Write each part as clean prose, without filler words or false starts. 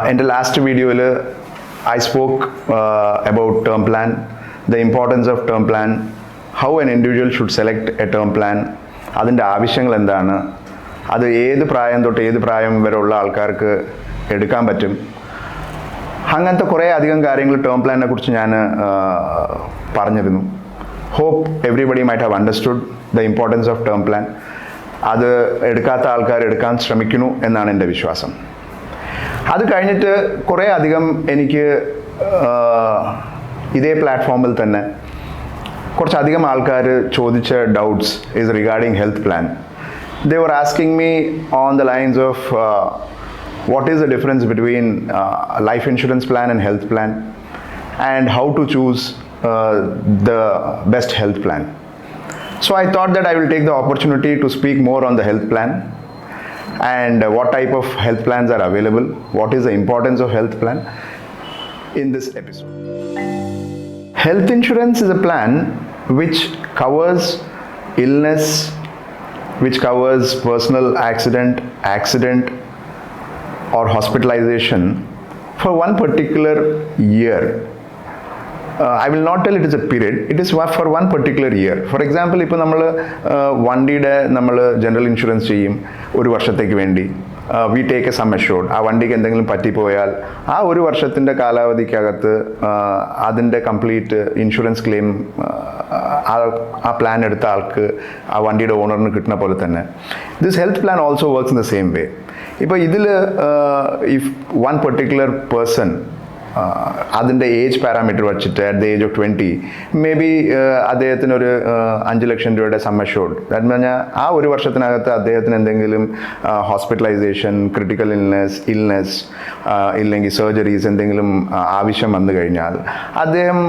In the last video, I spoke about term plan, the importance of term plan, how an individual should select a term plan, അതിൻ്റെ ആവശ്യങ്ങൾ എന്താണ്, അത് ഏത് പ്രായം തൊട്ട് ഏത് പ്രായം വരെ ഉള്ള ആൾക്കാർക്ക് എടുക്കാൻ പറ്റും, അങ്ങനത്തെ കുറേ അധികം കാര്യങ്ങൾ ടേം പ്ലാനിനെ കുറിച്ച് ഞാൻ പറഞ്ഞിരുന്നു. Hope everybody might have understood the importance of term plan. അത് എടുക്കാത്ത ആൾക്കാർ എടുക്കാൻ ശ്രമിക്കുന്നു എന്നാണ് എൻ്റെ വിശ്വാസം. അത് കഴിഞ്ഞിട്ട് കുറേ അധികം എനിക്ക് ഇതേ പ്ലാറ്റ്ഫോമിൽ തന്നെ കുറച്ചധികം ആൾക്കാർ ചോദിച്ച doubts is regarding health plan. They were asking me on the lines of what is the difference between life insurance plan and health plan, and how to choose the best health plan. So I thought that I will take the opportunity to speak more on the health plan and what type of health plans are available, what is the importance of health plan in this episode. Health insurance is a plan which covers illness, which covers personal accident or hospitalization for one particular year. I will not tell it is a period, it is for one particular year. For example, ഇപ്പോൾ നമ്മൾ വണ്ടിയുടെ നമ്മൾ general insurance ചെയ്യും ഒരു വർഷത്തേക്ക് വേണ്ടി. We take a sum assured. ആ വണ്ടിക്ക് എന്തെങ്കിലും പറ്റിപ്പോയാൽ ആ ഒരു വർഷത്തിൻ്റെ കാലാവധിക്കകത്ത് അതിൻ്റെ കംപ്ലീറ്റ് ഇൻഷുറൻസ് ക്ലെയിം ആ പ്ലാൻ എടുത്ത ആൾക്ക് ആ വണ്ടിയുടെ ഓണറിന് കിട്ടുന്ന പോലെ തന്നെ this health plan also works in the same way. ഇപ്പോൾ ഇതിൽ ഇഫ് വൺ പെർട്ടിക്കുലർ പേഴ്സൺ അതിൻ്റെ ഏജ് പാരാമീറ്റർ വച്ചിട്ട് at the age of 20 may be അദ്ദേഹത്തിനൊരു 5 ലക്ഷം രൂപയുടെ സം അഷ്യൂർഡ്, ദാറ്റ് പറഞ്ഞാൽ ആ ഒരു വർഷത്തിനകത്ത് അദ്ദേഹത്തിന് എന്തെങ്കിലും ഹോസ്പിറ്റലൈസേഷൻ, ക്രിട്ടിക്കൽ ഇൽനെസ് ഇല്ലെങ്കിൽ സർജറീസ് എന്തെങ്കിലും ആവശ്യം വന്നു കഴിഞ്ഞാൽ അദ്ദേഹം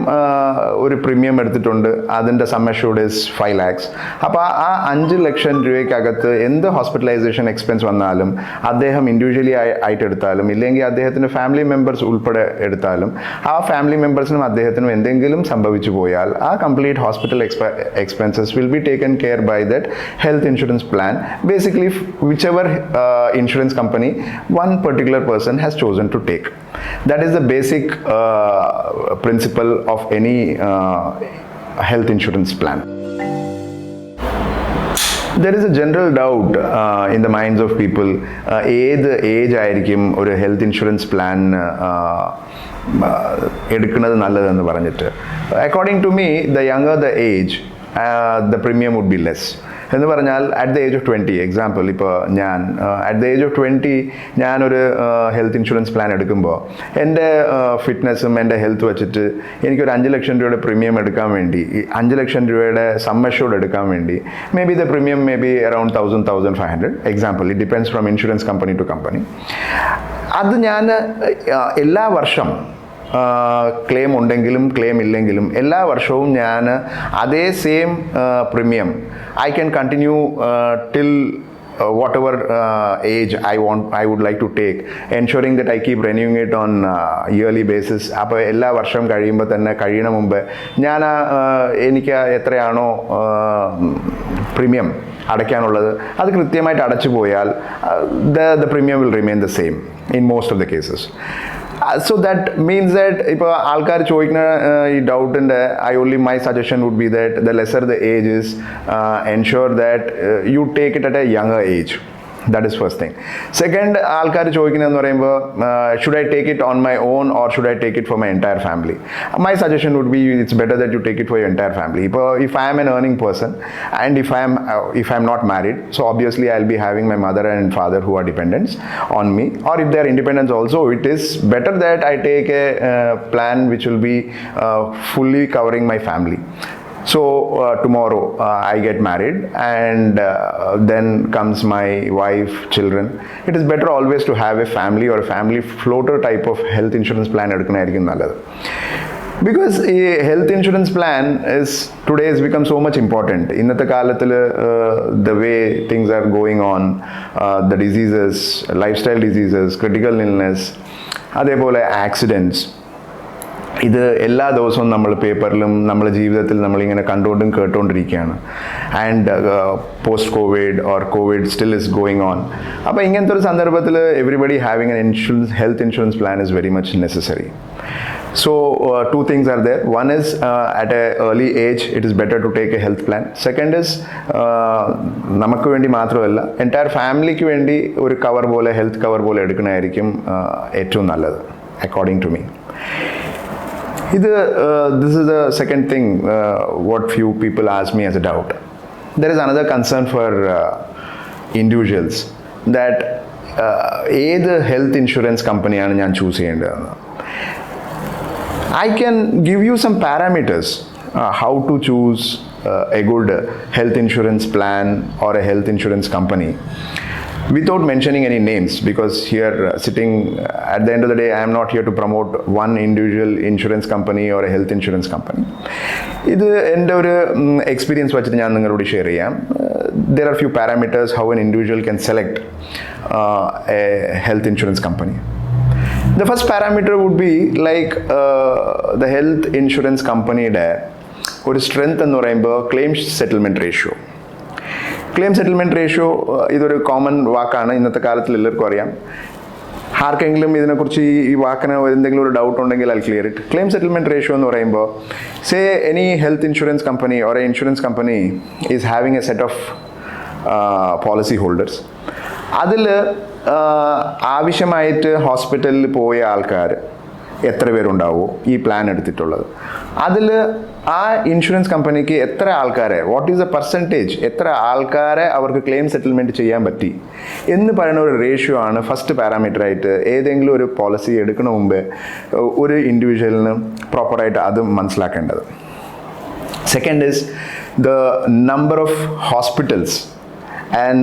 ഒരു പ്രീമിയം എടുത്തിട്ടുണ്ട്, അതിൻ്റെ സം അഷ്യൂർഡ് ഇസ് 5 lakhs. അപ്പോൾ ആ 5 ലക്ഷം രൂപയ്ക്കകത്ത് എന്ത് ഹോസ്പിറ്റലൈസേഷൻ എക്സ്പെൻസ് വന്നാലും അദ്ദേഹം ഇൻഡിവിജ്വലി ആയിട്ട് എടുത്താലും ഇല്ലെങ്കിൽ അദ്ദേഹത്തിൻ്റെ ഫാമിലി മെമ്പേഴ്സ് ഉൾപ്പെടെ എടുത്താലും ആ ഫാമിലി മെമ്പേഴ്സിനും അദ്ദേഹത്തിനും എന്തെങ്കിലും സംഭവിച്ചു പോയാൽ ആ complete hospital expenses will be taken care by that health insurance plan. Basically whichever insurance company one particular person has chosen to take. That is the basic principle of any health insurance plan. There is a general doubt in the minds of people, ഏത് age ആയിരിക്കും ഒരു health insurance plan എടുക്കുന്നത് നല്ലതെന്ന് പറഞ്ഞിട്ട്. According to me, the younger the age the premium would be less. എന്ന് പറഞ്ഞാൽ at the age of 20, example ഇപ്പോൾ ഞാൻ അറ്റ് ദ ഏജ് ഓഫ് 20 ഞാനൊരു ഹെൽത്ത് ഇൻഷുറൻസ് പ്ലാൻ എടുക്കുമ്പോൾ എൻ്റെ ഫിറ്റ്നസ്സും എൻ്റെ ഹെൽത്ത് വെച്ചിട്ട് എനിക്കൊരു 5 ലക്ഷം രൂപയുടെ പ്രീമിയം എടുക്കാൻ വേണ്ടി, 5 ലക്ഷം രൂപയുടെ സം അഷ്യൂർഡ് എടുക്കാൻ വേണ്ടി may be the premium may be around 1,500 example. It depends from insurance company to company. അത് ഞാൻ എല്ലാ വർഷം ക്ലെയിം ഉണ്ടെങ്കിലും ക്ലെയിം ഇല്ലെങ്കിലും എല്ലാ വർഷവും ഞാൻ അതേ same premium I can continue till whatever age I would like to take, ensuring that I keep renewing it on yearly basis. അപ്പോൾ എല്ലാ വർഷം കഴിയുമ്പോൾ തന്നെ കഴിയണ മുമ്പ് ഞാൻ എനിക്ക് എത്രയാണോ പ്രീമിയം അടയ്ക്കാനുള്ളത് അത് കൃത്യമായിട്ട് അടച്ചു പോയാൽ the premium will remain the same in most of the cases. So that means that ഇപ്പോൾ ആൾക്കാർ ചോദിക്കുന്ന ഈ ഡൗട്ടിൻ്റെ my suggestion would be that the lesser the age is, ensure that you take it at a younger age. That is first thing. Second, ആൾക്കാർ ചോദിക്കുന്നതെന്ന് പറയുമ്പോൾ should I take it on my own or should I take it for my entire family? My suggestion would be it's better that you take it for your entire family. If I am an earning person and if I am not married, so obviously I'll be having my mother and father who are dependents on me, or if they are independents also, it is better that I take a plan which will be fully covering my family. So tomorrow I get married and then comes my wife, children. It is better always to have a family or a family floater type of health insurance plan എടുക്കുന്നതായിരിക്കും നല്ലത്. Because a health insurance plan today has become so much important. ഇന്നത്തെ കാലത്തിൽ the way things are going on, the diseases, lifestyle diseases, critical illness, അതേപോലെ accidents, ഇത് എല്ലാ ദിവസവും നമ്മൾ പേപ്പറിലും നമ്മുടെ ജീവിതത്തിൽ നമ്മളിങ്ങനെ കണ്ടുകൊണ്ടും കേട്ടുകൊണ്ടിരിക്കുകയാണ്. And post Covid or Covid still is going on. അപ്പോൾ ഇങ്ങനത്തെ ഒരു സന്ദർഭത്തിൽ everybody having an insurance, health insurance plan is very much necessary. So two things are there. One is at a early age it is better to take a health plan. Second is നമുക്ക് വേണ്ടി മാത്രമല്ല entire ഫാമിലിക്ക് വേണ്ടി ഒരു cover പോലെ, health cover പോലെ എടുക്കണമായിരിക്കും ഏറ്റവും നല്ലത് according to me. This is the second thing what few people ask me as a doubt. There is another concern for individuals that ഏത് ഹെൽത്ത് ഇൻഷുറൻസ് കമ്പനിയാണ് ഞാൻ ചൂസ് ചെയ്യേണ്ടതെന്ന്. I can give you some parameters how to choose a good health insurance plan or a health insurance company without mentioning any names, because here sitting at the end of the day I am not here to promote one individual insurance company or a health insurance company. ഇത് എൻ്റെ ഒരു experience വെച്ചിട്ട് ഞാൻ നിങ്ങളോട് share ചെയ്യാം. There are few parameters how an individual can select a health insurance company. The first parameter would be like the health insurance companyയുടെ ഒരു strength എന്ന് പറയുമ്പോൾ claim settlement ratio. Claim settlement ratio ഇതൊരു common വാക്കാണ്, ഇന്നത്തെ കാലത്തിൽ എല്ലാവർക്കും അറിയാം. ആർക്കെങ്കിലും ഇതിനെക്കുറിച്ച് ഈ വാക്കിന് എന്തെങ്കിലും ഒരു ഡൗട്ട് ഉണ്ടെങ്കിൽ I clear it. Claim settlement ratio എന്ന് പറയുമ്പോൾ say any health insurance company or A insurance company is having A set of policy holders. അതിൽ ആവശ്യമായിട്ട് ഹോസ്പിറ്റലിൽ പോയ ആൾക്കാർ എത്ര പേരുണ്ടാവുമോ ഈ പ്ലാൻ എടുത്തിട്ടുള്ളത്, അതിൽ ആ ഇൻഷുറൻസ് കമ്പനിക്ക് എത്ര ആൾക്കാരെ, വാട്ട് ഈസ് ദ പെർസെൻറ്റേജ്, എത്ര ആൾക്കാരെ അവർക്ക് ക്ലെയിം സെറ്റിൽമെൻറ്റ് ചെയ്യാൻ പറ്റി എന്ന് പറയുന്ന ഒരു റേഷ്യോ ആണ് ഫസ്റ്റ് പാരാമീറ്ററായിട്ട് ഏതെങ്കിലും ഒരു പോളിസി എടുക്കണ മുമ്പ് ഒരു ഇൻഡിവിജ്വലിന് പ്രോപ്പറായിട്ട് അത് മനസ്സിലാക്കേണ്ടത്. Second is the number of hospitals and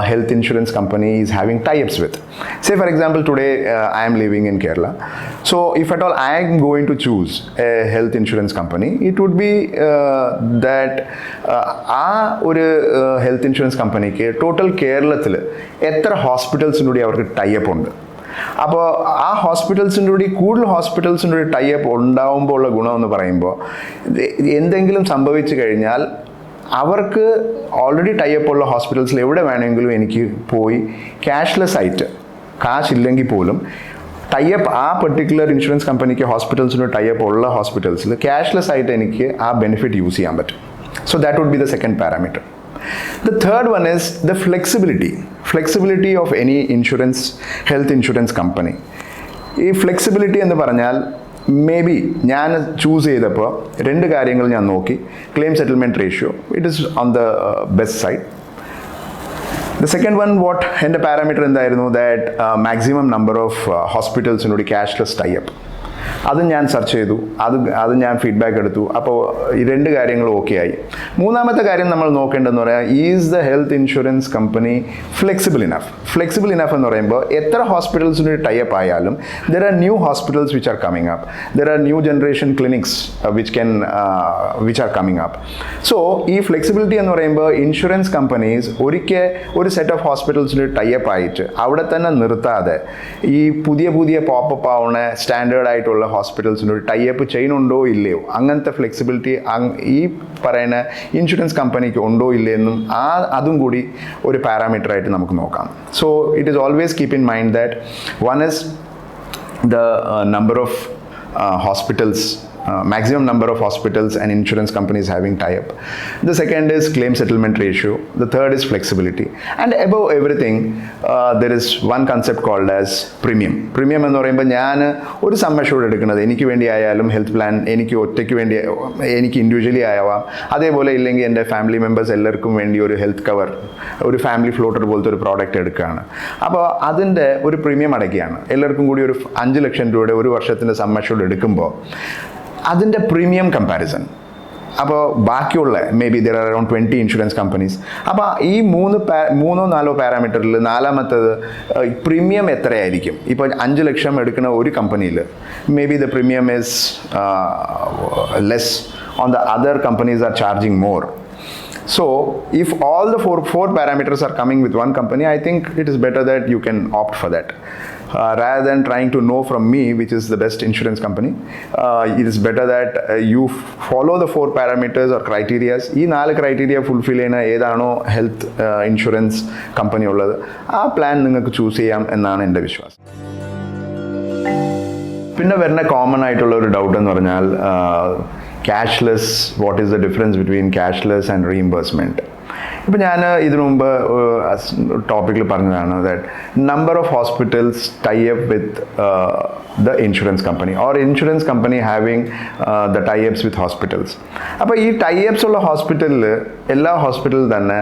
health insurance company is having tie-ups with. Say for example today I am living in Kerala, so if at all I am going to choose a health insurance company, it would be that ആ ഒരു health insurance കമ്പനിക്ക് total കേരളത്തിൽ എത്ര ഹോസ്പിറ്റൽസിൻ്റെ കൂടി അവർക്ക് type ഉണ്ട്. അപ്പോൾ ആ ഹോസ്പിറ്റൽസിൻ്റെ കൂടി കൂടുതൽ ഹോസ്പിറ്റൽസിൻ്റെ കൂടി ടൈപ്പ് ഉണ്ടാവുമ്പോൾ ഉള്ള ഗുണമെന്ന് പറയുമ്പോൾ എന്തെങ്കിലും സംഭവിച്ചു കഴിഞ്ഞാൽ അവർക്ക് ഓൾറെഡി ടൈപ്പ് ഉള്ള ഹോസ്പിറ്റൽസിൽ എവിടെ വേണമെങ്കിലും എനിക്ക് പോയി ക്യാഷ്ലെസ് ആയിട്ട്, കാശില്ലെങ്കിൽ പോലും ടൈപ്പ് ആ പെർട്ടിക്കുലർ ഇൻഷുറൻസ് കമ്പനിക്ക് ഹോസ്പിറ്റൽസിന് ടൈപ്പ് ഉള്ള ഹോസ്പിറ്റൽസിൽ ക്യാഷ്ലെസ് ആയിട്ട് എനിക്ക് ആ ബെനിഫിറ്റ് യൂസ് ചെയ്യാൻ പറ്റും. So that would be the second parameter. The third one is the flexibility of any health insurance company. ഈ ഫ്ലെക്സിബിലിറ്റി എന്ന് പറഞ്ഞാൽ മേ ബി ഞാൻ ചൂസ് ചെയ്തപ്പോൾ രണ്ട് കാര്യങ്ങൾ ഞാൻ നോക്കി. Claim settlement ratio, it is on the best side. The second one what എൻ്റെ പാരാമീറ്റർ എന്തായിരുന്നു, ദാറ്റ് മാക്സിമം നമ്പർ ഓഫ് ഹോസ്പിറ്റൽസിനോട് ക്യാഷ്ലെസ് ടൈപ്പ്. അത് ഞാൻ സെർച്ച് ചെയ്തു, അത് ഞാൻ ഫീഡ്ബാക്ക് എടുത്തു. അപ്പോൾ ഈ രണ്ട് കാര്യങ്ങൾ ഓക്കെ ആയി. മൂന്നാമത്തെ കാര്യം നമ്മൾ നോക്കേണ്ടതെന്ന് പറയാം, is the health insurance company flexible enough എന്ന് പറയുമ്പോൾ എത്ര ഹോസ്പിറ്റൽസിന് ടൈപ്പ് ആയാലും there are new hospitals which are coming up, there are new generation clinics which are coming up. So ഈ ഫ്ലെക്സിബിലിറ്റി എന്ന് പറയുമ്പോൾ ഇൻഷുറൻസ് കമ്പനീസ് ഒരിക്കൽ ഒരു സെറ്റ് ഓഫ് ഹോസ്പിറ്റൽസിന് ടൈപ്പ് ആയിട്ട് അവിടെ തന്നെ നിർത്താതെ ഈ പുതിയ പോപ്പപ്പ് ആവുന്ന സ്റ്റാൻഡേർഡ് ആയിട്ടുള്ള ഹോസ്പിറ്റൽസിനോട് ടൈപ്പ് ചെയ്യുന്നുണ്ടോ ഇല്ലയോ, അങ്ങനത്തെ ഫ്ലെക്സിബിലിറ്റി ഈ പറയുന്ന ഇൻഷുറൻസ് കമ്പനിക്ക് ഉണ്ടോ ഇല്ലയെന്നും അതും കൂടി ഒരു പാരാമീറ്ററായിട്ട് നമുക്ക് നോക്കാം. So it is always keep in mind that one is the number of hospitals, maximum number of hospitals and insurance companies having tie-up. The second is claim settlement ratio. The third is flexibility. And above everything, there is one concept called as premium. Premium എന്ന് പറയുമ്പോൾ ഞാൻ ഒരു some assured എടുക്കുന്നത് എനിക്ക് വേണ്ടി ആയാലും health plan എനിക്ക് ഒറ്റയ്ക്ക് വേണ്ടി എനിക്ക് ഇൻഡിവിജ്വലി ആവാം, അതേപോലെ ഇല്ലെങ്കിൽ എൻ്റെ ഫാമിലി മെമ്പേഴ്സ് എല്ലാവർക്കും വേണ്ടി ഒരു ഹെൽത്ത് കവർ, ഒരു ഫാമിലി ഫ്ലോട്ടർ പോലത്തെ ഒരു പ്രോഡക്റ്റ് എടുക്കുകയാണ്. അപ്പോൾ അതിൻ്റെ ഒരു പ്രീമിയം അടയ്ക്കുകയാണ്. എല്ലാവർക്കും കൂടി ഒരു 5 ലക്ഷം രൂപയുടെ ഒരു വർഷത്തിൻ്റെ സം അഷ്യൂർഡ് എടുക്കുമ്പോൾ അതിൻ്റെ പ്രീമിയം കമ്പാരിസൺ, അപ്പോൾ ബാക്കിയുള്ള may be there are around 20 insurance companies. അപ്പോൾ ഈ മൂന്നോ നാലോ പാരാമീറ്ററിൽ നാലാമത്തത് പ്രീമിയം എത്രയായിരിക്കും. ഇപ്പോൾ 5 ലക്ഷം എടുക്കുന്ന ഒരു കമ്പനിയിൽ may be the premium is less, on the other companies R charging more. So if all the four parameters are coming with one company, I think it is better that you can opt for that. rather than trying to know from me which is the best insurance company, it is better that you follow the 4 parameters or criteria. ഈ 4 criteria fulfill ചെയ്യുന്ന ഏതാണോ health insurance company ഉള്ളത് ആ plan നിങ്ങൾക്ക് choose ചെയ്യാം എന്നാണ് എൻ്റെ വിശ്വാസം. പിന്നെ വരുന്ന കോമൺ ആയിട്ടുള്ള ഒരു ഡൗട്ട് എന്ന് പറഞ്ഞാൽ cashless, what is the difference between cashless and reimbursement. ഇപ്പം ഞാൻ ഇതിനു മുമ്പ് ടോപ്പിക്കിൽ പറഞ്ഞതാണ് that number of hospitals tie up with the insurance company or insurance company having the tie ups with hospitals. അപ്പോൾ ഈ ടൈ അപ്സ് ഉള്ള ഹോസ്പിറ്റലിൽ എല്ലാ ഹോസ്പിറ്റലിൽ തന്നെ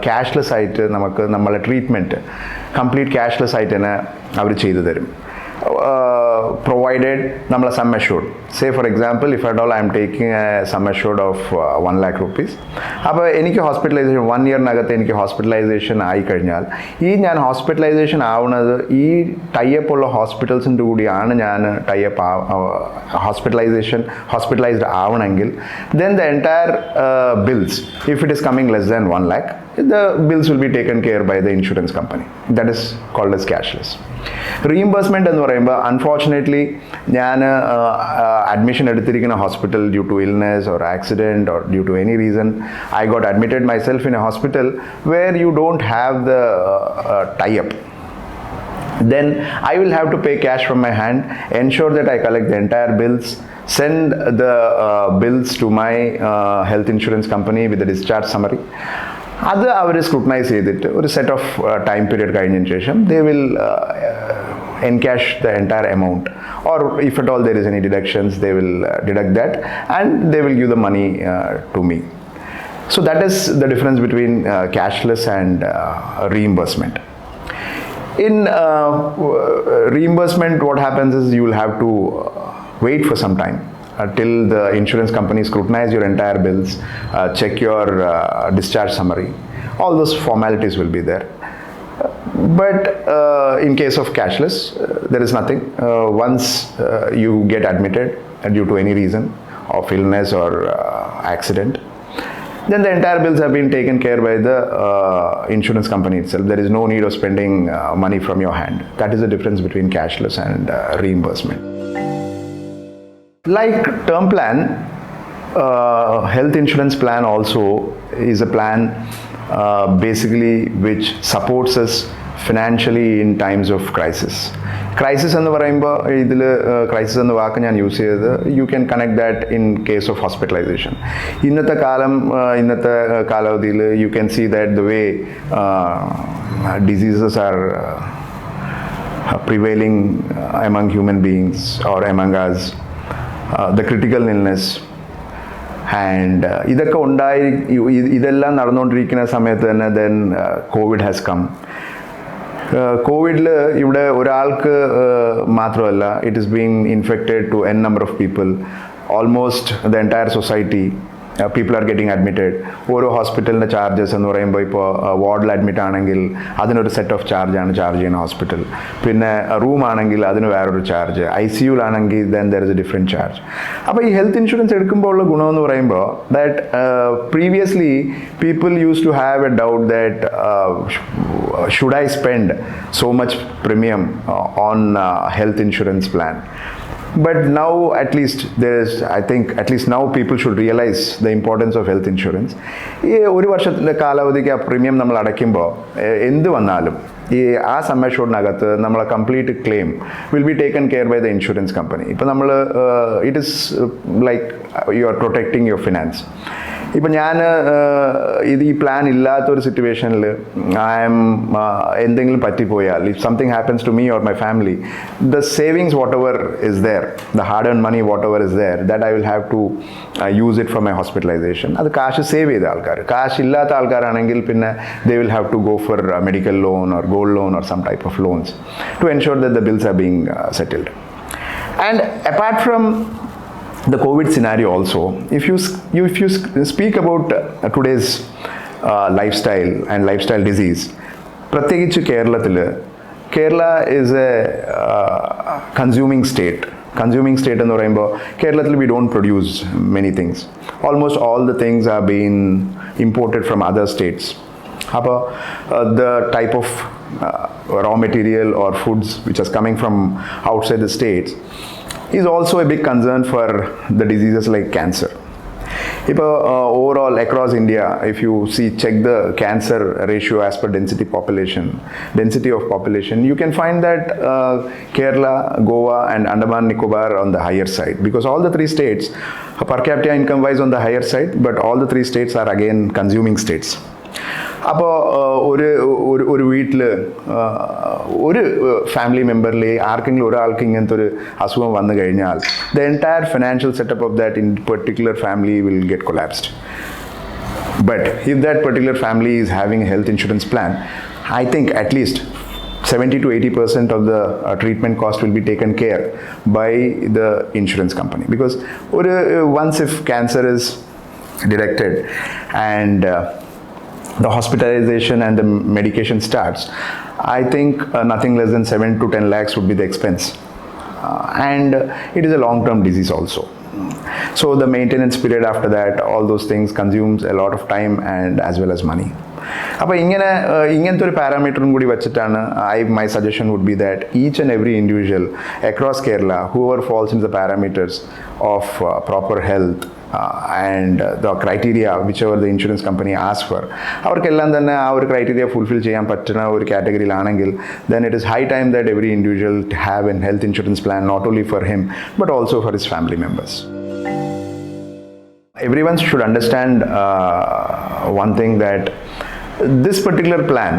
ക്യാഷ്ലെസ് ആയിട്ട് നമുക്ക് നമ്മളെ ട്രീറ്റ്മെൻറ്റ് കംപ്ലീറ്റ് ക്യാഷ്ലെസ് ആയിട്ട് തന്നെ അവർ ചെയ്തു തരും. Provided namala sum assured. Say for example, if at all I am taking a sum assured of 1 lakh rupees, അപ്പോൾ എനിക്ക് ഹോസ്പിറ്റലൈസേഷൻ 1 year എനിക്ക് ഹോസ്പിറ്റലൈസേഷൻ ആയി കഴിഞ്ഞാൽ ഈ ഞാൻ ഹോസ്പിറ്റലൈസേഷൻ ആവുന്നത് ഈ ടൈപ്പ് ഉള്ള ഹോസ്പിറ്റൽസിൻ്റെ കൂടിയാണ് ഞാൻ ടൈപ്പ് ഹോസ്പിറ്റലൈസ്ഡ് ആവണമെങ്കിൽ then the entire bills, if it is coming less than 1 lakh, the bills will be taken care by the insurance company. That is called as cashless. Reimbursement എന്ന് പറയുമ്പോൾ unfortunately ഞാൻ admission എടുത്തിരിക്കുന്ന hospital due to illness or accident or due to any reason I got admitted my self in a hospital where you don't have the tie up. Then I will have to pay cash from my hand, ensure that I collect the entire bills, send the bills to my health insurance company with the discharge summary. അത് അവർ scrutinise ചെയ്തിട്ട് ഒരു set of time period കഴിഞ്ഞതിന് ശേഷം they will encash the entire amount, or if at all there is any deductions, they will deduct that and they will give the money to me. So that is the difference between cashless and reimbursement. In reimbursement, what happens is you will have to wait for some time till the insurance company scrutinize your entire bills, check your discharge summary. All those formalities will be there. But in case of cashless, there is nothing. Once you get admitted due to any reason of illness or accident, then the entire bills have been taken care by the insurance company itself. There is no need of spending money from your hand. That is the difference between cashless and reimbursement. Like term plan, health insurance plan also is a plan basically which supports us financially in times of crisis. Crisis എന്ന് പറയുമ്പോൾ ഇതിൽ crisis എന്ന വാക്ക് ഞാൻ use ചെയ്തത് you can connect that in case of hospitalisation. ഇന്നത്തെ കാലാവധിയിൽ you can see that the way diseases are prevailing among human beings or among us, the critical illness, and ഇതൊക്കെ ഇതെല്ലാം നടന്നുകൊണ്ടിരിക്കുന്ന സമയത്ത് തന്നെ then COVID has come. കോവിഡിൽ ഇവിടെ ഒരാൾക്ക് മാത്രമല്ല, it is being infected to n number of people, almost the entire society. People are getting admitted. ഓരോ ഹോസ്പിറ്റലിൻ്റെ ചാർജസ് എന്ന് പറയുമ്പോൾ ഇപ്പോൾ വാർഡിൽ അഡ്മിറ്റ് ആണെങ്കിൽ അതിനൊരു സെറ്റ് ഓഫ് ചാർജാണ് ചാർജ് ചെയ്യുന്ന ഹോസ്പിറ്റൽ. പിന്നെ റൂം ആണെങ്കിൽ അതിന് വേറൊരു ചാർജ്, ICUലാണെങ്കിൽ then there is a different charge. അപ്പോൾ ഈ ഹെൽത്ത് ഇൻഷുറൻസ് എടുക്കുമ്പോൾ ഉള്ള ഗുണമെന്ന് പറയുമ്പോൾ that previously people use to have a doubt that should I spend so much premium on health insurance plan? But now at least I think at least now people should realize the importance of health insurance. ഈ ഒരു വർഷത്തിൻ്റെ കാലാവധിക്ക് ആ premium നമ്മൾ അടയ്ക്കുമ്പോൾ എന്ത് വന്നാലും ഈ ആ സം അഷ്യൂർഡിനകത്ത് നമ്മളെ complete claim will be taken care by the insurance company. ഇപ്പോൾ നമ്മൾ it is like you are protecting your finance. ഇപ്പം ഞാൻ ഈ പ്ലാൻ ഇല്ലാത്തൊരു സിറ്റുവേഷനിൽ എന്തെങ്കിലും പറ്റിപ്പോയാൽ, if something happens to me or my family, the savings whatever is there, the hard earn money whatever is there, that I will have to use it for my hospitalisation. അത് കാശ് save ചെയ്ത ആൾക്കാർ. കാശ് ഇല്ലാത്ത ആൾക്കാരാണെങ്കിൽ പിന്നെ they will have to go for medical loan or gold loan or some type of loans to ensure that the bills are being settled. And apart from the COVID scenario also, if you speak about today's lifestyle and lifestyle disease, പ്രത്യേകിച്ച് Kerala is a consuming state. Consuming state എന്ന് പറയുമ്പോൾ കേരളത്തിൽ we don't produce many things. Almost all the things are being imported from other states. അപ്പോൾ the type of raw material or foods which is coming from outside the states is also a big concern for the diseases like cancer. Now, overall across India, if you check the cancer ratio as per density of population, you can find that Kerala, Goa and Andaman Nicobar are on the higher side, because all the three states per capita income wise on the higher side, but all the three states are again consuming states. അപ്പോൾ ഒരു വീട്ടിൽ ഒരു family മെമ്പറിൽ ആർക്കെങ്കിലും ഒരാൾക്ക് ഇങ്ങനത്തെ ഒരു അസുഖം വന്നു കഴിഞ്ഞാൽ the entire financial setup of that in particular family will get collapsed. But if that particular family is having A health insurance plan, I think at least 70 to 80% of the treatment cost will be taken care by the insurance company. Because once if cancer is detected and the hospitalization and the medication starts, I think nothing less than 7 to 10 lakhs would be the expense. And it is a long-term disease also. So the maintenance period after that, all those things consumes a lot of time and as well as money. അപ്പോൾ ഇങ്ങനത്തെ ഒരു പാരാമീറ്ററും കൂടി വെച്ചിട്ടാണ് my suggestion would be that each and every individual across Kerala, whoever falls into the parameters of proper health and the criteria whichever the insurance company asks for, അവർക്കെല്ലാം തന്നെ ആ ഒരു criteria fulfil ചെയ്യാൻ പറ്റുന്ന ഒരു കാറ്റഗറിയിലാണെങ്കിൽ then it is high time that every individual have a health insurance plan, not only for him but also for his family members. Everyone should understand one thing, that this particular plan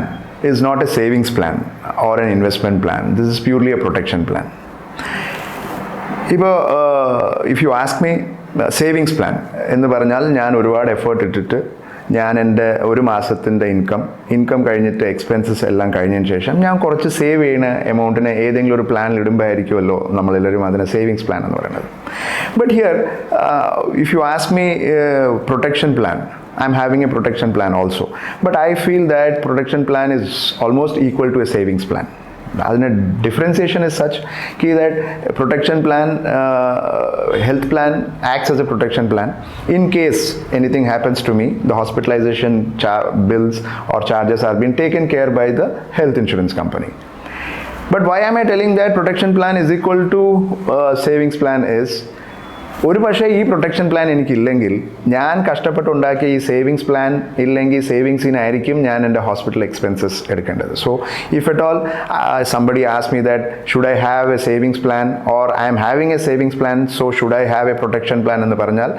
is not a savings plan or an investment plan. This is purely a protection plan. If you ask me, savings plan എന്ന് പറഞ്ഞാൽ ഞാൻ ഒരുപാട് effort ഇട്ടിട്ട് ഞാൻ എൻ്റെ ഒരു മാസത്തിൻ്റെ income കഴിഞ്ഞിട്ട് എക്സ്പെൻസസ് എല്ലാം കഴിഞ്ഞതിന് ശേഷം ഞാൻ കുറച്ച് സേവ് ചെയ്യുന്ന എമൗണ്ടിനെ ഏതെങ്കിലും ഒരു പ്ലാനിൽ ഇടുമ്പോഴായിരിക്കുമല്ലോ നമ്മളെല്ലാവരും അതിനെ സേവിങ്സ് പ്ലാൻ എന്ന് പറയുന്നത്. But here if you ask me protection plan, I'm having a protection plan also, but I feel that protection plan is almost equal to a savings plan. The differentiation is such that protection plan, health plan acts as a protection plan. In case anything happens to me, the hospitalization bills or charges are being taken care by the health insurance company. But why am I telling that protection plan is equal to savings plan is, ഒരു പക്ഷേ ഈ protection plan എനിക്കില്ലെങ്കിൽ ഞാൻ കഷ്ടപ്പെട്ടുണ്ടാക്കിയ ഈ savings plan ഇല്ലെങ്കിൽ സേവിങ്സിനായിരിക്കും ഞാൻ എൻ്റെ hospital expenses എടുക്കേണ്ടത്. So if at all somebody ask me that should I have A savings plan or I M having A savings plan, so should I have A protection plan എന്ന് പറഞ്ഞാൽ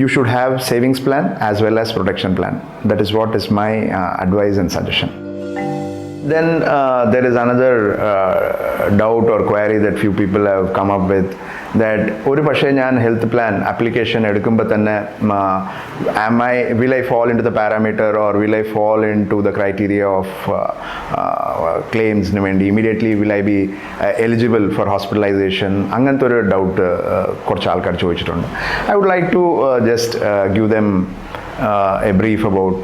you should have savings plan as well as protection plan. That is what is my advice and suggestion. Then there is another doubt or query that few people have come up with, that ഒരു പക്ഷേ ഞാൻ health plan application എടുക്കുമ്പോൾ തന്നെ will I fall into the parameter or will I fall into the criteria of claimsന് വേണ്ടി immediately will I be eligible for hospitalization? അങ്ങനത്തെ ഒരു doubt കുറച്ച് ആൾക്കാർ ചോദിച്ചിട്ടുണ്ട്. I would like to just give them a brief about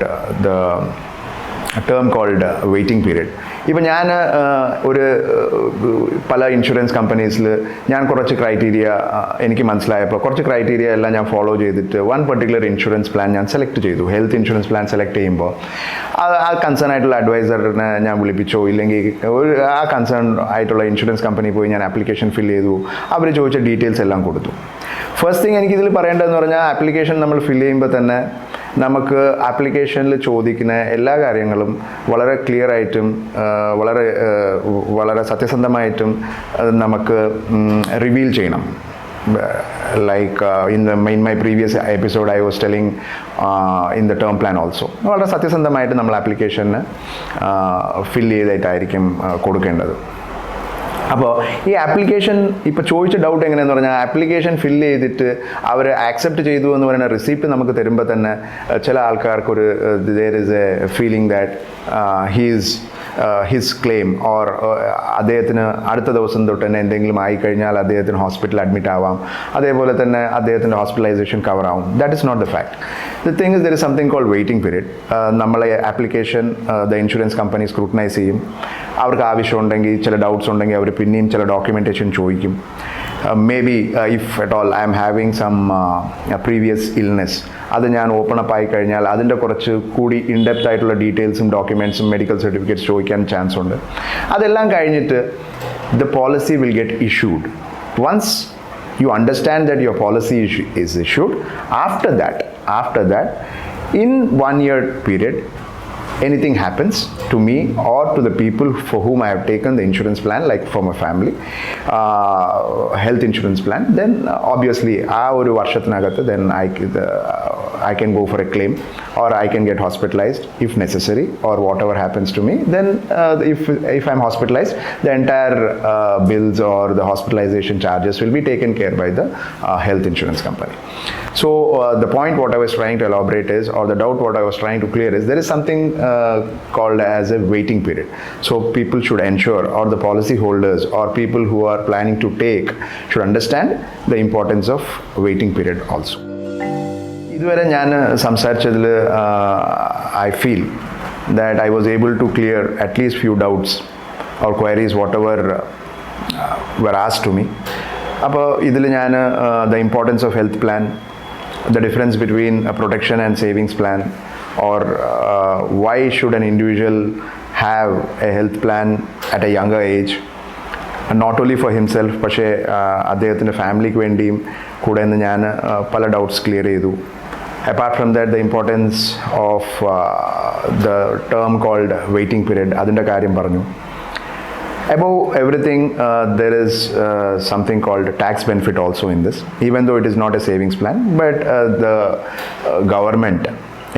the term called waiting period. ഇപ്പം ഞാൻ പല insurance കമ്പനീസിൽ ഞാൻ കുറച്ച് ക്രൈറ്റീരിയ എനിക്ക് മനസ്സിലായപ്പോൾ കുറച്ച് ക്രൈറ്റീരിയ എല്ലാം ഞാൻ ഫോളോ ചെയ്തിട്ട് വൺ പെർട്ടിക്കുലർ ഇൻഷുറൻസ് പ്ലാൻ ഞാൻ സെലക്ട് ചെയ്തു. ഹെൽത്ത് ഇൻഷുറൻസ് പ്ലാൻ സെലക്ട് ചെയ്യുമ്പോൾ ആ കൺസേൺ ആയിട്ടുള്ള അഡ്വൈസറിനെ ഞാൻ വിളിപ്പിച്ചോ, ഇല്ലെങ്കിൽ ആ കൺസേൺ ആയിട്ടുള്ള ഇൻഷുറൻസ് കമ്പനി പോയി ഞാൻ ആപ്ലിക്കേഷൻ ഫിൽ ചെയ്തു. അവർ ചോദിച്ച ഡീറ്റെയിൽസ് എല്ലാം കൊടുത്തു. ഫസ്റ്റ് തിങ് എനിക്കിതിൽ പറയേണ്ടതെന്ന് പറഞ്ഞാൽ, ആപ്ലിക്കേഷൻ നമ്മൾ ഫിൽ ചെയ്യുമ്പോൾ തന്നെ നമുക്ക് ആപ്ലിക്കേഷനിൽ ചോദിക്കുന്ന എല്ലാ കാര്യങ്ങളും വളരെ ക്ലിയർ ആയിട്ടും വളരെ സത്യസന്ധമായിട്ടും നമുക്ക് റിവീൽ ചെയ്യണം. Like in my previous episode I was telling in the term plan also, വളരെ സത്യസന്ധമായിട്ട് നമ്മൾ ആപ്ലിക്കേഷന് ഫിൽ ചെയ്തിട്ടായിരിക്കും കൊടുക്കേണ്ടത്. അപ്പോൾ ഈ ആപ്ലിക്കേഷൻ ഇപ്പോൾ ചോദിച്ച ഡൗട്ട് എങ്ങനെയെന്ന് പറഞ്ഞാൽ, ആപ്ലിക്കേഷൻ ഫില്ല് ചെയ്തിട്ട് അവർ ആക്സെപ്റ്റ് ചെയ്തു എന്ന് പറയുന്ന റിസീപ്റ്റ് നമുക്ക് തരുമ്പോൾ തന്നെ ചില ആൾക്കാർക്കൊരു there is a feeling that his claim or അദ്ദേഹത്തിന് അടുത്ത ദിവസം തൊട്ട് തന്നെ എന്തെങ്കിലും ആയിക്കഴിഞ്ഞാൽ അദ്ദേഹത്തിന് ഹോസ്പിറ്റലിൽ അഡ്മിറ്റ് ആവാം, അതേപോലെ തന്നെ അദ്ദേഹത്തിൻ്റെ ഹോസ്പിറ്റലൈസേഷൻ കവർ ആവും. That is not the fact. The thing is there is something called waiting period. നമ്മളെ application the insurance company scrutinise ചെയ്യും. അവർക്ക് ആവശ്യമുണ്ടെങ്കിൽ, ചില ഡൗട്ട്സ് ഉണ്ടെങ്കിൽ അവർ പിന്നെയും ചില ഡോക്യുമെൻറ്റേഷൻ ചോദിക്കും. maybe if at all I am having some previous illness, അത് ഞാൻ ഓപ്പൺ അപ്പ് ആയി കഴിഞ്ഞാൽ അതിൻ്റെ കുറച്ച് കൂടി ഇൻഡെപ്ത് ആയിട്ടുള്ള ഡീറ്റെയിൽസും ഡോക്യുമെൻറ്റ്സും മെഡിക്കൽ സർട്ടിഫിക്കറ്റ്സ് ചോദിക്കാൻ ചാൻസ് ഉണ്ട്. അതെല്ലാം കഴിഞ്ഞിട്ട് the policy will get issued. Once you understand that your policy is issued, after that in 1 year period, anything happens to me or to the people for whom I have taken the insurance plan, like for my family, health insurance plan, then obviously ആ ഒരു വർഷത്തിനകത്ത് then I can go for a claim, or I can get hospitalized if necessary, or whatever happens to me, then if I'm hospitalized, the entire bills or the hospitalization charges will be taken care by the health insurance company. So the point what I was trying to elaborate is, or the doubt what I was trying to clear is, there is something called as a waiting period. So people should ensure, or the policy holders or people who are planning to take should understand the importance of waiting period also. ഇതുവരെ ഞാൻ സംസാരിച്ചതിൽ I feel that I was able to clear at least few doubts or queries whatever were asked to me. അപ്പോൾ ഇതിൽ ഞാൻ the importance of health plan, the difference between a protection and savings plan, or why should an individual have a health plan at a younger age, not only for himself പക്ഷേ അദ്ദേഹത്തിൻ്റെ ഫാമിലിക്ക് വേണ്ടിയും കൂടെ എന്ന് ഞാൻ പല ഡൗട്ട്സ് ക്ലിയർ ചെയ്തു. Apart from that, the importance of the term called waiting period, അതിൻ്റെ കാര്യം പറഞ്ഞു. Above everything, there is something called tax benefit also in this, even though it is not a savings plan, but the government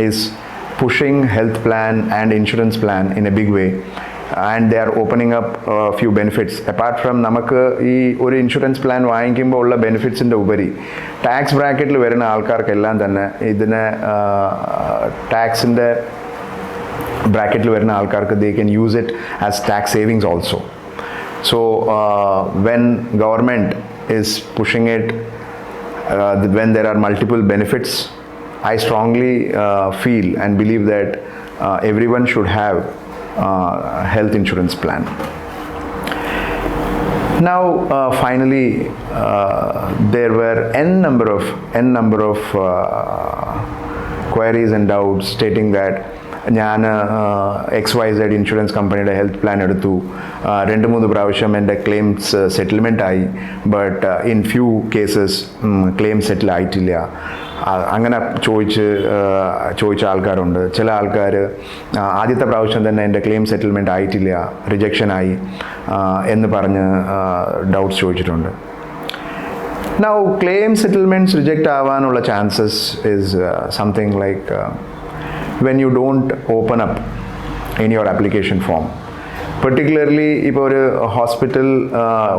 is pushing health plan and insurance plan in a big way, and they are opening up a few benefits. Apart from നമുക്ക് ഈ ഒരു insurance plan വാങ്ങിക്കുമ്പോൾ ഉള്ള ബെനിഫിറ്റ്സിൻ്റെ ഉപരി tax ബ്രാക്കറ്റിൽ വരുന്ന ആൾക്കാർക്കെല്ലാം തന്നെ ഇതിന് ടാക്സിൻ്റെ ബ്രാക്കറ്റിൽ വരുന്ന ആൾക്കാർക്ക് they can use it as tax savings also. So when government is pushing it, when there are multiple benefits, I strongly feel and believe that everyone should have health insurance plan. Now finally there were n number of queries and doubts stating that ഞാൻ XYZ insurance കമ്പനിയുടെ health plan എടുത്തു, 2-3 പ്രാവശ്യം എൻ്റെ claims settlement ആയി, but in few cases claim settle ആയിട്ടില്ല. അങ്ങനെ ചോദിച്ച ആൾക്കാരുണ്ട്. ചില ആൾക്കാർ ആദ്യത്തെ പ്രാവശ്യം തന്നെ എൻ്റെ ക്ലെയിം സെറ്റിൽമെൻറ്റ് ആയിട്ടില്ല, റിജക്ഷനായി എന്ന് പറഞ്ഞ് ഡൗട്ട്സ് ചോദിച്ചിട്ടുണ്ട്. Now claim settlements reject ആവാനുള്ള chances is something like when you don't open up in your application form. Particularly ഇപ്പോൾ ഒരു ഹോസ്പിറ്റൽ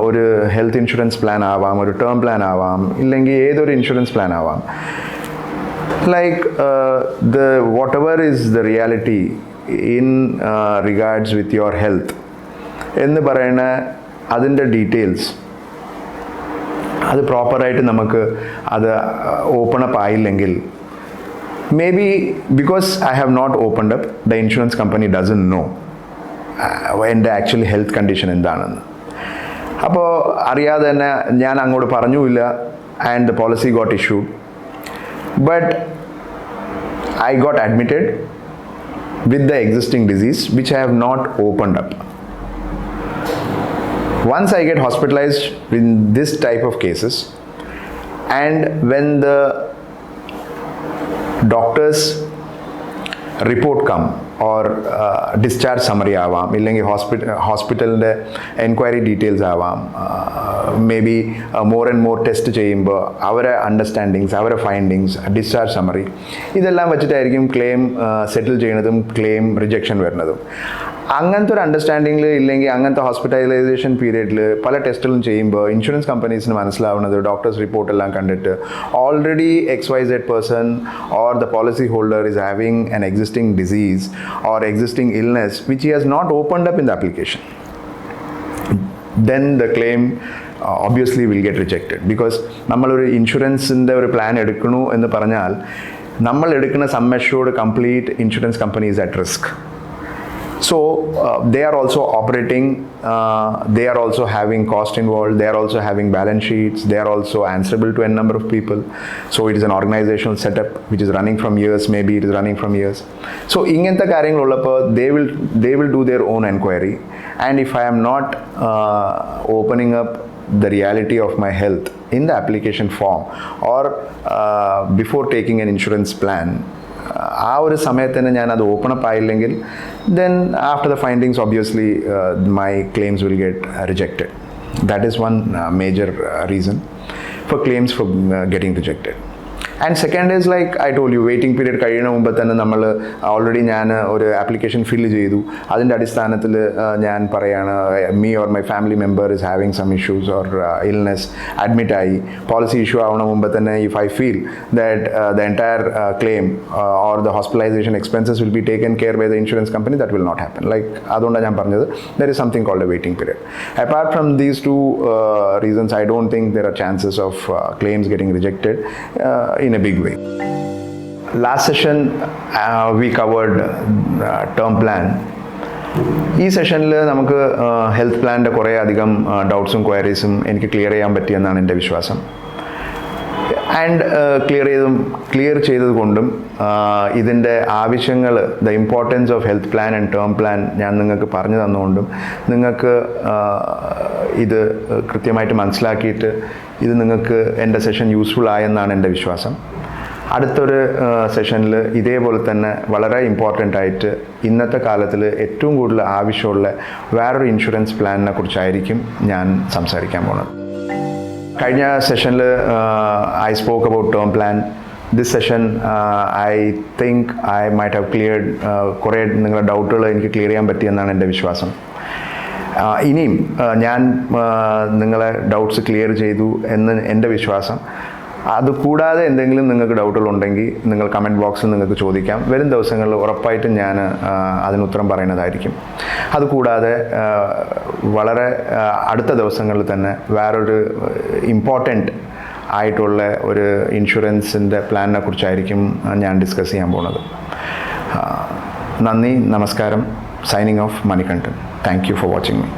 ഒരു ഹെൽത്ത് ഇൻഷുറൻസ് പ്ലാൻ ആവാം, ഒരു ടേം പ്ലാൻ ആവാം, ഇല്ലെങ്കിൽ ഏതൊരു ഇൻഷുറൻസ് പ്ലാൻ ആവാം. Like whatever is the reality in regards with your health എന്ന് പറയുന്ന അതിൻ്റെ ഡീറ്റെയിൽസ് അത് പ്രോപ്പറായിട്ട് നമുക്ക് അത് ഓപ്പൺ അപ്പ് ആയില്ലെങ്കിൽ, maybe because I have not opened up, the insurance company doesn't know എൻ്റെ ആക്ച്വലി ഹെൽത്ത് കണ്ടീഷൻ എന്താണെന്ന്. അപ്പോൾ അറിയാതെ തന്നെ ഞാൻ അങ്ങോട്ട് പറഞ്ഞുമില്ല, and the policy got issued, but I got admitted with the existing disease which I have not opened up. Once I get hospitalized in this type of cases, and when the doctor's report come or discharge summary ആവാം, ഇല്ലെങ്കിൽ ഹോസ്പിറ്റലിൻ്റെ enquiry details ആവാം, may be more and more test ചെയ്യുമ്പോൾ അവരെ understandings, അവരെ findings, discharge summary, ഇതെല്ലാം വെച്ചിട്ടായിരിക്കും claim settle ചെയ്യുന്നതും ക്ലെയിം റിജക്ഷൻ വരുന്നതും. അങ്ങനത്തെ ഒരു അണ്ടർസ്റ്റാൻഡിങ്ങിൽ ഇല്ലെങ്കിൽ അങ്ങനത്തെ ഹോസ്പിറ്റലൈസേഷൻ പീരീഡിൽ പല ടെസ്റ്റുകളും ചെയ്യുമ്പോൾ ഇൻഷുറൻസ് കമ്പനീസിന് മനസ്സിലാവുന്നത്, ഡോക്ടേഴ്സ് റിപ്പോർട്ടെല്ലാം കണ്ടിട്ട് already XYZ person or the policy holder is having an existing disease or existing illness which he has not opened up in the application, then the claim obviously will get rejected. Because നമ്മളൊരു ഇൻഷുറൻസിൻ്റെ ഒരു plan എടുക്കണു എന്ന് പറഞ്ഞാൽ നമ്മൾ എടുക്കുന്ന sum assured complete insurance company is at risk. So they are also operating, they are also having cost involved, they are also having balance sheets, they are also answerable to a number of people. So it is an organizational setup which is running from years, maybe it is running from years. So ingantha karyangalullappo they will do their own enquiry, and if I am not opening up the reality of my health in the application form or before taking an insurance plan, ആ ഒരു സമയത്ത് തന്നെ ഞാൻ അത് open up ആയില്ലെങ്കിൽ then after the findings obviously my claims will get rejected. That is one major reason for claims for getting rejected. And second is like I told you, waiting period കഴിയണ മുമ്പ് തന്നെ നമ്മൾ already ഞാൻ ഒരു application fill ചെയ്തു, അതിൻ്റെ അടിസ്ഥാനത്തിൽ ഞാൻ പറയാണ് me or my family member is having some issues or illness, അഡ്മിറ്റായി പോളിസി ഇഷ്യൂ ആവണ മുമ്പ് തന്നെ if I feel that the entire claim or the hospitalisation expenses will be taken care by the insurance company, that will not happen. Like അതുകൊണ്ടാണ് ഞാൻ പറഞ്ഞത് there is something called a waiting period. Apart from these two reasons, I don't think there are chances of claims getting rejected in a big way. Last session we covered term plan. ഈ സെഷനിൽ നമുക്ക് health പ്ലാനിൻ്റെ കുറേ അധികം ഡൗട്ട്സും ക്വയറീസും എനിക്ക് clear ചെയ്യാൻ പറ്റിയെന്നാണ് എൻ്റെ വിശ്വാസം. And clear ചെയ്തത് കൊണ്ടും ഇതിൻ്റെ ആവശ്യങ്ങൾ, the importance of health plan and term plan ഞാൻ നിങ്ങൾക്ക് പറഞ്ഞു തന്നുകൊണ്ടും നിങ്ങൾക്ക് ഇത് കൃത്യമായിട്ട് മനസ്സിലാക്കിയിട്ട് ഇത് നിങ്ങൾക്ക് എൻ്റെ സെഷൻ യൂസ്ഫുൾ ആയെന്നാണ് എൻ്റെ വിശ്വാസം. അടുത്തൊരു സെഷനിൽ ഇതേപോലെ തന്നെ വളരെ ഇമ്പോർട്ടൻ്റ് ആയിട്ട് ഇന്നത്തെ കാലത്തിൽ ഏറ്റവും കൂടുതൽ ആവശ്യമുള്ള വേറൊരു ഇൻഷുറൻസ് പ്ലാനിനെ കുറിച്ചായിരിക്കും ഞാൻ സംസാരിക്കാൻ പോകുന്നത്. കഴിഞ്ഞ സെഷനിൽ I spoke about term plan. This session I think I might have cleared കുറേ നിങ്ങളുടെ ഡൗട്ടുകൾ എനിക്ക് ക്ലിയർ ചെയ്യാൻ പറ്റിയെന്നാണ് എൻ്റെ വിശ്വാസം. ഇനിയും ഞാൻ നിങ്ങളെ ഡൗട്ട്സ് ക്ലിയർ ചെയ്തു എന്ന് എൻ്റെ വിശ്വാസം. അതുകൂടാതെ എന്തെങ്കിലും നിങ്ങൾക്ക് ഡൗട്ടുകളുണ്ടെങ്കിൽ നിങ്ങൾ കമൻറ്റ് ബോക്സിൽ നിങ്ങൾക്ക് ചോദിക്കാം. വരും ദിവസങ്ങളിൽ ഉറപ്പായിട്ടും ഞാൻ അതിന് ഉത്തരം പറയുന്നതായിരിക്കും. അതുകൂടാതെ വളരെ അടുത്ത ദിവസങ്ങളിൽ തന്നെ വേറൊരു ഇമ്പോർട്ടൻ്റ് ആയിട്ടുള്ള ഒരു ഇൻഷുറൻസിൻ്റെ പ്ലാനിനെ കുറിച്ചായിരിക്കും ഞാൻ ഡിസ്കസ് ചെയ്യാൻ പോകുന്നത്. നന്ദി, നമസ്കാരം. Signing off, Manikandan. Thank you for watching me.